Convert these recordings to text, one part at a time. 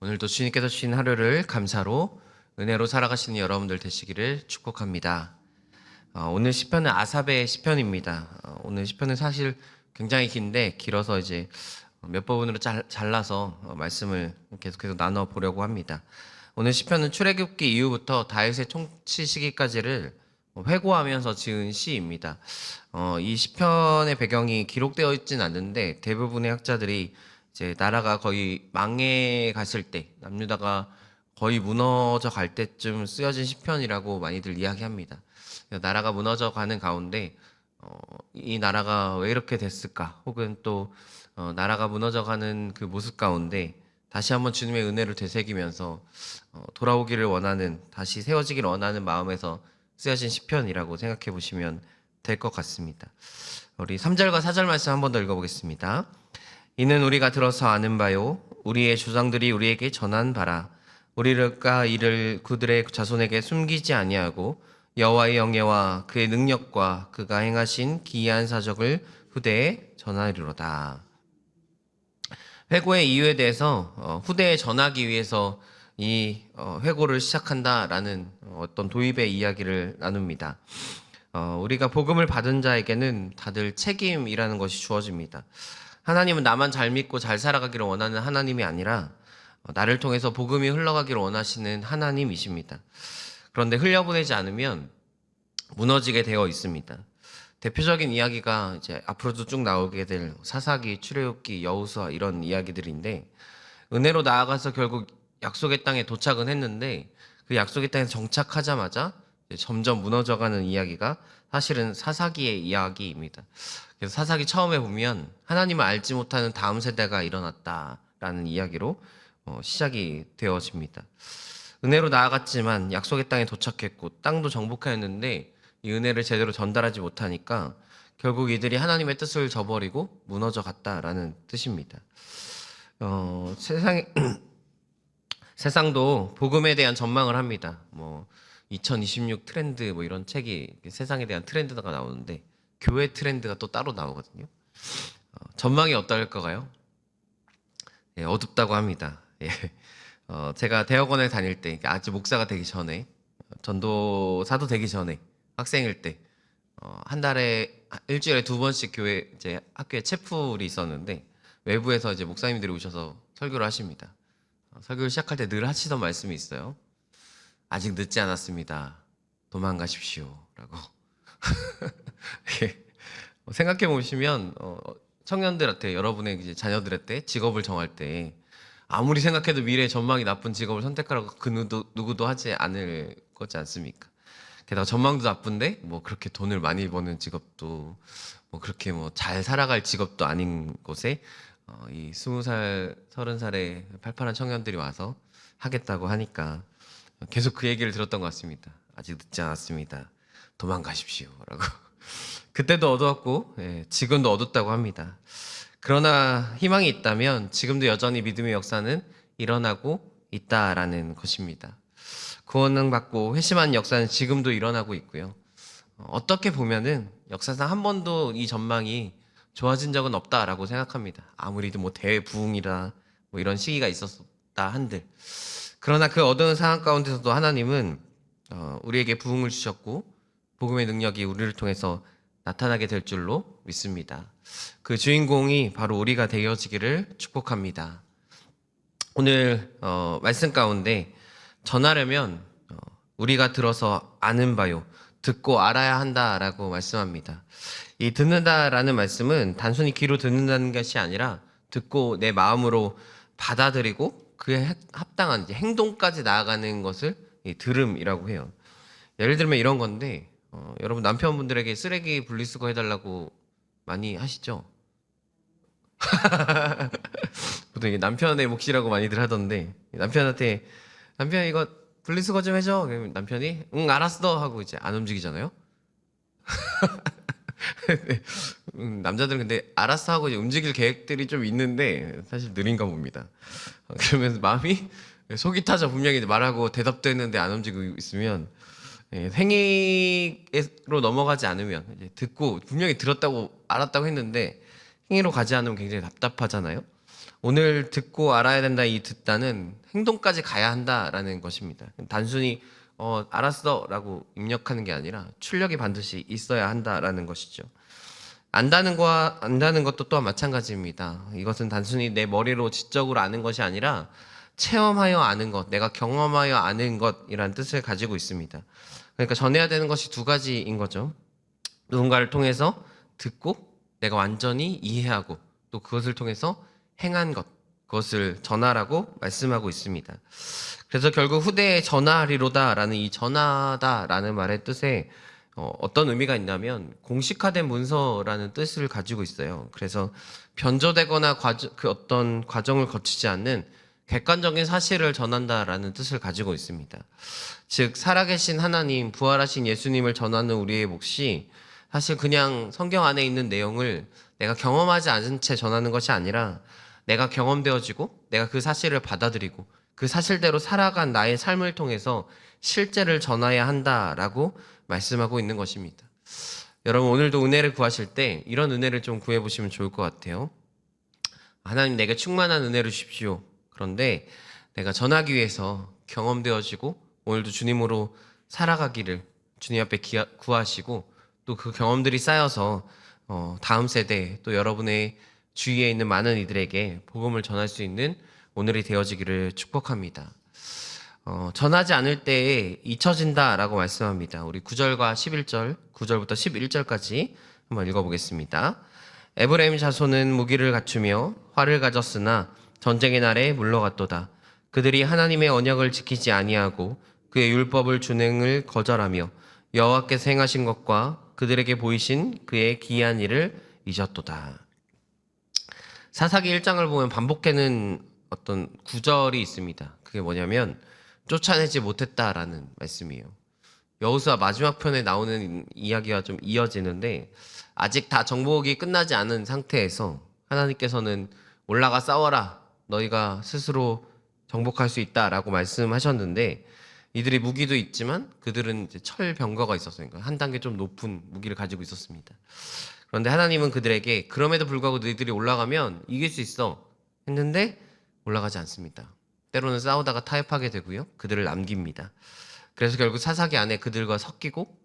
오늘도 주님께서 주신 하루를 감사로 은혜로 살아가시는 여러분들 되시기를 축복합니다. 오늘 시편은 아삽의 시편입니다. 오늘 시편은 사실 굉장히 긴데 길어서 이제 몇 부분으로 잘라서 말씀을 계속해서 나눠 보려고 합니다. 오늘 시편은 출애굽기 이후부터 다윗의 통치 시기까지를 회고하면서 지은 시입니다. 이 시편의 배경이 기록되어 있진 않는데 대부분의 학자들이 이제 나라가 거의 망해 갔을 때, 남유다가 거의 무너져 갈 때쯤 쓰여진 시편이라고 많이들 이야기합니다. 나라가 무너져 가는 가운데 이 나라가 왜 이렇게 됐을까? 혹은 또 나라가 무너져 가는 그 모습 가운데 다시 한번 주님의 은혜를 되새기면서 돌아오기를 원하는, 다시 세워지기를 원하는 마음에서 쓰여진 시편이라고 생각해 보시면 될 것 같습니다. 우리 3절과 4절 말씀 한 번 더 읽어보겠습니다. 이는 우리가 들어서 아는 바요 우리의 조상들이 우리에게 전한 바라. 우리가 이를 그들의 자손에게 숨기지 아니하고 여호와의 영예와 그의 능력과 그가 행하신 기이한 사적을 후대에 전하리로다. 회고의 이유에 대해서 후대에 전하기 위해서 이 회고를 시작한다라는 어떤 도입의 이야기를 나눕니다. 우리가 복음을 받은 자에게는 다들 책임이라는 것이 주어집니다. 하나님은 나만 잘 믿고 잘 살아가기를 원하는 하나님이 아니라 나를 통해서 복음이 흘러가기를 원하시는 하나님이십니다. 그런데 흘려보내지 않으면 무너지게 되어 있습니다. 대표적인 이야기가 이제 앞으로도 쭉 나오게 될 사사기, 출애굽기, 여호수아 이런 이야기들인데, 은혜로 나아가서 결국 약속의 땅에 도착은 했는데 그 약속의 땅에 정착하자마자 점점 무너져가는 이야기가 사실은 사사기의 이야기입니다. 그래서 사사기 처음에 보면 하나님을 알지 못하는 다음 세대가 일어났다라는 이야기로 시작이 되어집니다. 은혜로 나아갔지만 약속의 땅에 도착했고 땅도 정복하였는데 이 은혜를 제대로 전달하지 못하니까 결국 이들이 하나님의 뜻을 저버리고 무너져 갔다라는 뜻입니다. 세상도 복음에 대한 전망을 합니다. 2026 트렌드 이런 책이 세상에 대한 트렌드가 나오는데 교회 트렌드가 또 따로 나오거든요. 전망이 어떨까요? 예, 어둡다고 합니다. 예. 제가 대학원에 다닐 때, 아직 목사가 되기 전에, 전도사도 되기 전에, 학생일 때, 한 달에, 일주일에 2번씩 교회, 이제 학교에 채플이 있었는데, 외부에서 이제 목사님들이 오셔서 설교를 하십니다. 설교를 시작할 때 늘 하시던 말씀이 있어요. 아직 늦지 않았습니다. 도망가십시오. 라고. 생각해 보시면, 청년들한테, 여러분의 이제 자녀들한테 직업을 정할 때, 아무리 생각해도 미래의 전망이 나쁜 직업을 선택하라고 그 누구도 하지 않을 거지 않습니까? 게다가 전망도 나쁜데, 그렇게 돈을 많이 버는 직업도, 그렇게 잘 살아갈 직업도 아닌 곳에, 이 20살, 30살의 팔팔한 청년들이 와서 하겠다고 하니까 계속 그 얘기를 들었던 것 같습니다. 아직 늦지 않았습니다. 도망가십시오. 라고. 그때도 어두웠고, 지금도 어둡다고 합니다. 그러나 희망이 있다면 지금도 여전히 믿음의 역사는 일어나고 있다라는 것입니다. 구원을 받고 회심한 역사는 지금도 일어나고 있고요. 어떻게 보면은 역사상 한 번도 이 전망이 좋아진 적은 없다라고 생각합니다. 아무리 대부흥이라 이런 시기가 있었다 한들. 그러나 그 어두운 상황 가운데서도 하나님은 우리에게 부흥을 주셨고 복음의 능력이 우리를 통해서 나타나게 될 줄로 믿습니다. 그 주인공이 바로 우리가 되어지기를 축복합니다. 오늘 말씀 가운데 전하려면 우리가 들어서 아는 바요 듣고 알아야 한다라고 말씀합니다. 이 듣는다라는 말씀은 단순히 귀로 듣는다는 것이 아니라 듣고 내 마음으로 받아들이고 그에 합당한 이제 행동까지 나아가는 것을 들음이라고 해요. 예를 들면 이런 건데 여러분 남편분들에게 쓰레기 분리수거 해달라고 많이 하시죠? 보통 이게 남편의 몫이라고 많이들 하던데 남편한테 남편 이거 분리수거 좀 해줘. 그러면 남편이 응 알았어 하고 이제 안 움직이잖아요. 남자들은 근데 알았어 하고 이제 움직일 계획들이 좀 있는데 사실 느린가 봅니다. 그러면서 마음이 속이 타져 분명히 말하고 대답도 했는데 안 움직이고 있으면 행위로 넘어가지 않으면 이제 듣고 분명히 들었다고 알았다고 했는데 행위로 가지 않으면 굉장히 답답하잖아요. 오늘 듣고 알아야 된다, 이 듣다는 행동까지 가야 한다라는 것입니다. 단순히 알았어라고 입력하는 게 아니라 출력이 반드시 있어야 한다라는 것이죠. 안다는 것도 또한 마찬가지입니다. 이것은 단순히 내 머리로 지적으로 아는 것이 아니라 체험하여 아는 것, 내가 경험하여 아는 것이란 뜻을 가지고 있습니다. 그러니까 전해야 되는 것이 두 가지인 거죠. 누군가를 통해서 듣고 내가 완전히 이해하고 또 그것을 통해서 행한 것, 그것을 전하라고 말씀하고 있습니다. 그래서 결국 후대에 전하리로다라는 이 전하다라는 말의 뜻에 어떤 의미가 있냐면 공식화된 문서라는 뜻을 가지고 있어요. 그래서 변조되거나 그 어떤 과정을 거치지 않는 객관적인 사실을 전한다라는 뜻을 가지고 있습니다. 즉 살아계신 하나님, 부활하신 예수님을 전하는 우리의 몫이 사실 그냥 성경 안에 있는 내용을 내가 경험하지 않은 채 전하는 것이 아니라 내가 경험되어지고 내가 그 사실을 받아들이고 그 사실대로 살아간 나의 삶을 통해서 실제를 전해야 한다라고 말씀하고 있는 것입니다. 여러분 오늘도 은혜를 구하실 때 이런 은혜를 좀 구해보시면 좋을 것 같아요. 하나님 내게 충만한 은혜를 주십시오. 그런데 내가 전하기 위해서 경험되어지고 오늘도 주님으로 살아가기를 주님 앞에 구하시고 또 그 경험들이 쌓여서 다음 세대 또 여러분의 주위에 있는 많은 이들에게 복음을 전할 수 있는 오늘이 되어지기를 축복합니다. 전하지 않을 때에 잊혀진다라고 말씀합니다. 우리 9절과 11절, 9절부터 11절까지 한번 읽어보겠습니다. 에브라임 자손은 무기를 갖추며 활을 가졌으나 전쟁의 날에 물러갔도다. 그들이 하나님의 언약을 지키지 아니하고 그의 율법을 준행을 거절하며 여호와께서 행하신 것과 그들에게 보이신 그의 기이한 일을 잊었도다. 사사기 1장을 보면 반복되는 어떤 구절이 있습니다. 그게 뭐냐면 쫓아내지 못했다라는 말씀이에요. 여호수아 마지막 편에 나오는 이야기와 좀 이어지는데 아직 다 정복이 끝나지 않은 상태에서 하나님께서는 올라가 싸워라. 너희가 스스로 정복할 수 있다라고 말씀하셨는데 이들이 무기도 있지만 그들은 이제 철병거가 있었으니까 한 단계 좀 높은 무기를 가지고 있었습니다. 그런데 하나님은 그들에게 그럼에도 불구하고 너희들이 올라가면 이길 수 있어 했는데 올라가지 않습니다. 때로는 싸우다가 타협하게 되고요. 그들을 남깁니다. 그래서 결국 사사기 안에 그들과 섞이고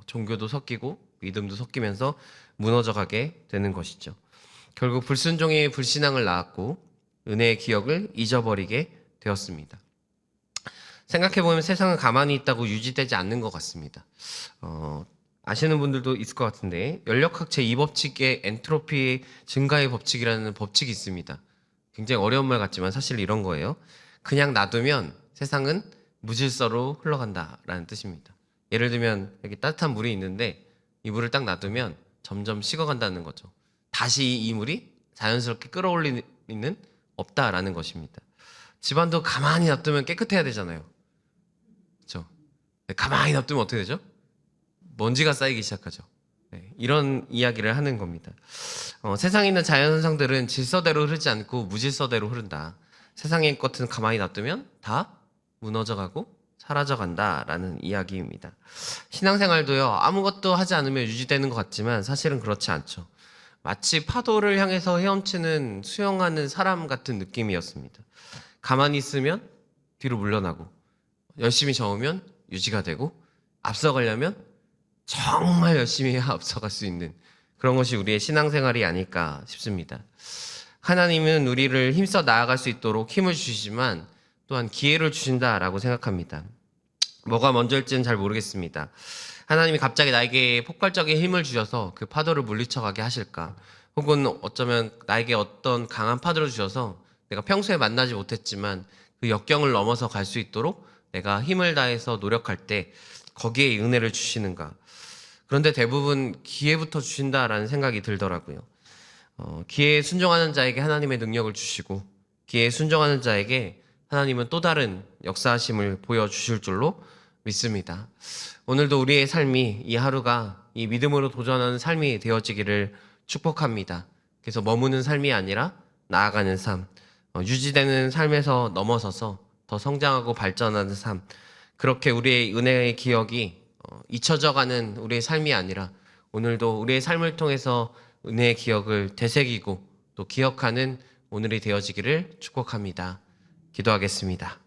종교도 섞이고 믿음도 섞이면서 무너져가게 되는 것이죠. 결국 불순종이 불신앙을 낳았고 은혜의 기억을 잊어버리게 되었습니다. 생각해보면 세상은 가만히 있다고 유지되지 않는 것 같습니다. 아시는 분들도 있을 것 같은데 연력학 제2법칙의 엔트로피 증가의 법칙이라는 법칙이 있습니다. 굉장히 어려운 말 같지만 사실 이런 거예요. 그냥 놔두면 세상은 무질서로 흘러간다라는 뜻입니다. 예를 들면 여기 따뜻한 물이 있는데 이 물을 딱 놔두면 점점 식어간다는 거죠. 다시 이 물이 자연스럽게 끌어올리는 없다라는 것입니다. 집안도 가만히 놔두면 깨끗해야 되잖아요. 그렇죠? 가만히 놔두면 어떻게 되죠? 먼지가 쌓이기 시작하죠. 이런 이야기를 하는 겁니다. 세상에 있는 자연현상들은 질서대로 흐르지 않고 무질서대로 흐른다. 세상의 것은 가만히 놔두면 다 무너져가고 사라져간다라는 이야기입니다. 신앙생활도요, 아무것도 하지 않으면 유지되는 것 같지만 사실은 그렇지 않죠. 마치 파도를 향해서 헤엄치는 수영하는 사람 같은 느낌이었습니다. 가만히 있으면 뒤로 물러나고 열심히 저으면 유지가 되고 앞서가려면 정말 열심히 해야 앞서갈 수 있는 그런 것이 우리의 신앙생활이 아닐까 싶습니다. 하나님은 우리를 힘써 나아갈 수 있도록 힘을 주시지만 또한 기회를 주신다라고 생각합니다. 뭐가 먼저일지는 잘 모르겠습니다. 하나님이 갑자기 나에게 폭발적인 힘을 주셔서 그 파도를 물리쳐가게 하실까? 혹은 어쩌면 나에게 어떤 강한 파도를 주셔서 내가 평소에 만나지 못했지만 그 역경을 넘어서 갈 수 있도록 내가 힘을 다해서 노력할 때 거기에 은혜를 주시는가? 그런데 대부분 기회부터 주신다라는 생각이 들더라고요. 기회에 순종하는 자에게 하나님의 능력을 주시고 기회에 순종하는 자에게 하나님은 또 다른 역사하심을 보여주실 줄로 믿습니다. 오늘도 우리의 삶이 이 하루가 이 믿음으로 도전하는 삶이 되어지기를 축복합니다. 그래서 머무는 삶이 아니라 나아가는 삶, 유지되는 삶에서 넘어서서 더 성장하고 발전하는 삶, 그렇게 우리의 은혜의 기억이 잊혀져가는 우리의 삶이 아니라 오늘도 우리의 삶을 통해서 은혜의 기억을 되새기고 또 기억하는 오늘이 되어지기를 축복합니다. 기도하겠습니다.